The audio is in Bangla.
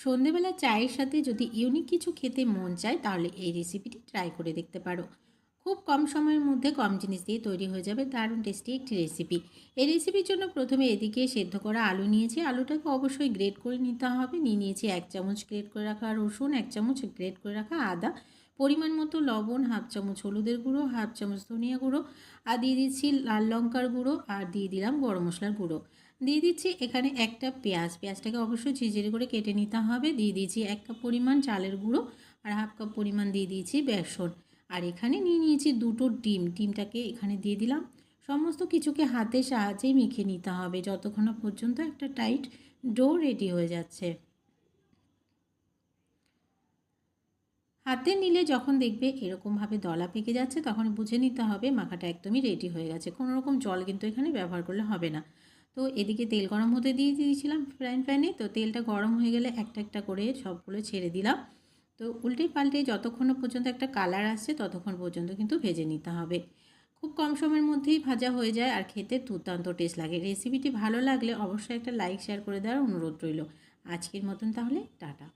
সন্ধেবেলা চায়ের সাথে যদি ইউনিক কিছু খেতে মন চায় তাহলে এই রেসিপিটি ট্রাই করে দেখতে পারো। খুব কম সময়ের মধ্যে কম জিনিস দিয়ে তৈরি হয়ে যাবে দারুণ টেস্টি একটি রেসিপি। এই রেসিপির জন্য প্রথমে এদিকে সেদ্ধ করা আলু নিয়েছি, আলুটাকে অবশ্যই গ্রেট করে নিতে হবে। নিয়েছি 1 চামচ গ্রেট করে রাখা রসুন, 1 চামচ গ্রেট করে রাখা আদা, পরিমাণ মতো লবণ, হাফ চামচ হলুদের গুঁড়ো, হাফ চামচ ধনিয়া গুঁড়ো, আর দিয়ে দিচ্ছি লাল লঙ্কার গুঁড়ো, আর দিয়ে দিলাম গরম মশলার গুঁড়ো। দিয়ে দিচ্ছি এখানে একটা পেঁয়াজটাকে অবশ্যই ঝিরিঝিরি করে কেটে নিতে হবে। দিয়ে দিয়েছি 1 কাপ পরিমাণ চালের গুঁড়ো, আর হাফ কাপ পরিমাণ দিয়ে দিয়েছি বেসন। আর এখানে নিয়েছি 2টো ডিমটাকে এখানে দিয়ে দিলাম। সমস্ত কিছুকে হাতের সাহায্যেই মেখে নিতে হবে যতক্ষণ না পর্যন্ত একটা টাইট ডো রেডি হয়ে যাচ্ছে। হাতে নিলে যখন দেখবে এরকমভাবে দলা পেকে যাচ্ছে তখন বুঝে নিতে হবে মাখাটা একদমই রেডি হয়ে গেছে। কোনো রকম জল কিন্তু এখানে ব্যবহার করলে হবে না। তো এদিকে তেল গরম হতে দিয়ে দিয়েছিলাম ফ্রাইং প্যানে। তো তেলটা গরম হয়ে গেলে একটা একটা করে সবগুলো ছেড়ে দিলাম। তো উল্টে পাল্টে যতক্ষণ পর্যন্ত একটা কালার আসছে ততক্ষণ পর্যন্ত কিন্তু ভেজে নিতে হবে। খুব কম সময়ের মধ্যেই ভাজা হয়ে যায় আর খেতে দুর্দান্ত টেস্ট লাগে। রেসিপিটি ভালো লাগলে অবশ্যই একটা লাইক শেয়ার করে দেওয়ার অনুরোধ রইল। আজকের মতন তাহলে টাটা।